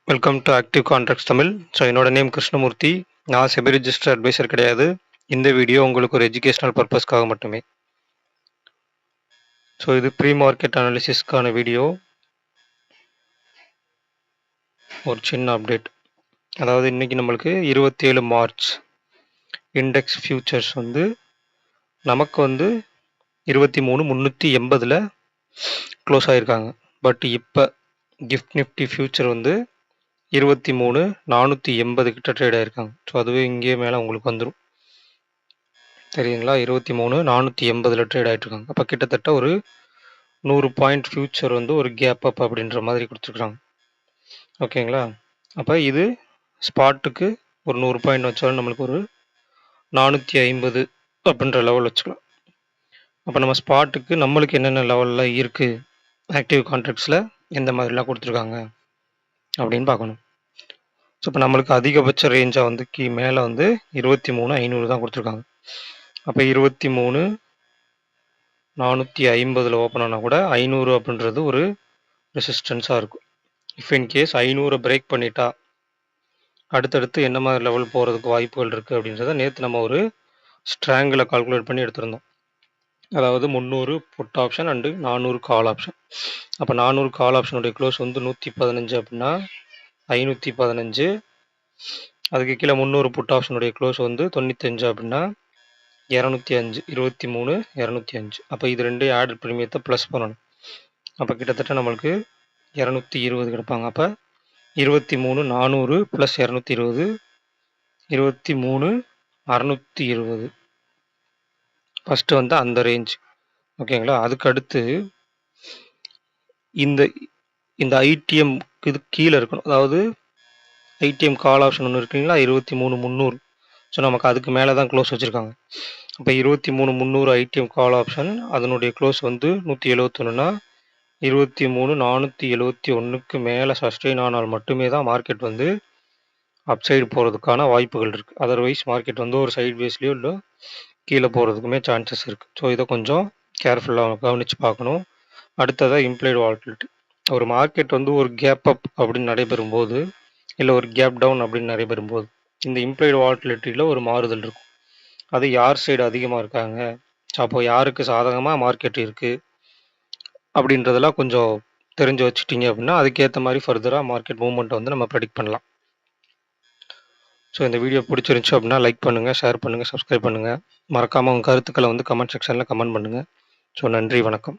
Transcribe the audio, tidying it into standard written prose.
Welcome to active contracts Tamil. So என்னோட name Krishnamurthy. நான் SEBI register advisor கிடையாது. இந்த வீடியோ உங்களுக்கு ஒரு எஜுகேஷனல் பர்பஸ்க்காக மட்டுமே. ஸோ இது ப்ரீ மார்க்கெட் அனாலிசிஸ்க்கான வீடியோ. ஒரு சின்ன அப்டேட், அதாவது இன்றைக்கி நம்மளுக்கு 27 மார்ச் இண்டெக்ஸ் ஃபியூச்சர்ஸ் நமக்கு 23,380 க்ளோஸ் ஆகிருக்காங்க. பட் இப்போ கிஃப்ட் நிஃப்டி ஃபியூச்சர் 23,480 கிட்ட ட்ரேட் ஆகிருக்காங்க. ஸோ அதுவே இங்கேயே மேலே உங்களுக்கு வந்துடும், தெரியுங்களா? 23,480 ட்ரேட் ஆகிட்ருக்காங்க. அப்போ கிட்டத்தட்ட ஒரு 100 பாயிண்ட் ஃபியூச்சர் ஒரு கேப் அப் அப்படின்ற மாதிரி கொடுத்துருக்குறாங்க. ஓகேங்களா? அப்போ இது ஸ்பாட்டுக்கு ஒரு 100 பாயிண்ட் வச்சாலும் நம்மளுக்கு ஒரு 450 அப்படின்ற லெவல் வச்சுக்கலாம். அப்போ நம்ம ஸ்பாட்டுக்கு நம்மளுக்கு என்னென்ன லெவலில் இருக்குது, ஆக்டிவ் கான்ட்ராக்ட்ஸில் எந்த மாதிரிலாம் கொடுத்துருக்காங்க அப்படின்னு பார்க்கணும். ஸோ இப்போ நம்மளுக்கு அதிகபட்ச ரேஞ்சாக மேலே 23,500 தான் கொடுத்துருக்காங்க. அப்போ 23,450 ஓப்பன் ஆனால் கூட 500 அப்படின்றது ஒரு ரெசிஸ்டன்ஸாக இருக்கும். இஃப் இன்கேஸ் 500 பிரேக் பண்ணிட்டா அடுத்தடுத்து என்ன மாதிரி லெவல் போகிறதுக்கு வாய்ப்புகள் இருக்குது அப்படின்றத நேற்று நம்ம ஒரு ஸ்ட்ராங்கில் கால்குலேட் பண்ணி எடுத்திருந்தோம். அதாவது 300 put option and 400 call option. அப்போ 400 கால் ஆப்ஷனுடைய க்ளோஸ் 115 அப்படின்னா 515. அதுக்கு கீழே 300 புட் ஆப்ஷனுடைய க்ளோஸ் 95 அப்படின்னா 205. 23 205. அப்போ இது ரெண்டு ஆட் ப்ரீமியத்தை ப்ளஸ் பண்ணணும். அப்போ கிட்டத்தட்ட நம்மளுக்கு 220 கிடைப்பாங்க. அப்போ 23,400 ப்ளஸ் 220 23,620 ஃபஸ்ட்டு அந்த ரேஞ்ச். ஓகேங்களா? அதுக்கு அடுத்து இந்த இந்த ஐடிஎம் இது கீழே இருக்கணும். அதாவது ஐடிஎம் கால் ஆப்ஷன் ஒன்று இருக்குங்களா, 23,300. ஸோ நமக்கு அதுக்கு மேலே தான் க்ளோஸ் வச்சுருக்காங்க. அப்போ 23,300 ஐடிஎம் கால் ஆப்ஷன் அதனுடைய க்ளோஸ் 171னா 23,471க்கு மேலே சஸ்டெயின் ஆனால் மட்டுமே தான் மார்க்கெட் அப்சைடு போகிறதுக்கான வாய்ப்புகள் இருக்குது. அதர்வைஸ் மார்க்கெட் ஒரு சைட் வேஸ்லேயோ இல்லை கீழே போகிறதுக்குமே சான்சஸ் இருக்குது. ஸோ இதை கொஞ்சம் கேர்ஃபுல்லாக கவனித்து பார்க்கணும். அடுத்ததாக இம்ப்ளைடு வாலட்டிலிட்டி. ஒரு மார்க்கெட் ஒரு கேப் அப் அப்படின்னு நடைபெறும்போது இல்லை ஒரு கேப் டவுன் அப்படின்னு நடைபெறும்போது இந்த இம்ப்ளைடு வாலட்டிலிட்டியில் ஒரு மாறுதல் இருக்கும். அது யார் சைடு அதிகமாக இருக்காங்க, அப்போ யாருக்கு சாதகமாக மார்க்கெட் இருக்குது அப்படின்றதெல்லாம் கொஞ்சம் தெரிஞ்சு வச்சுட்டிங்க அப்படின்னா அதுக்கேற்ற மாதிரி ஃபர்தராக மார்க்கெட் மூவ்மெண்ட்டை நம்ம ப்ரெடிக்ட் பண்ணலாம். ஸோ இந்த வீடியோ பிடிச்சிருந்துச்சு அப்படின்னா லைக் பண்ணுங்கள், ஷேர் பண்ணுங்கள், சப்ஸ்கிரைப் பண்ணுங்கள். மறக்காமல் உங்கள் கருத்துக்களை கமெண்ட் செக்ஷனில் கமெண்ட் பண்ணுங்கள். ஸோ நன்றி, வணக்கம்.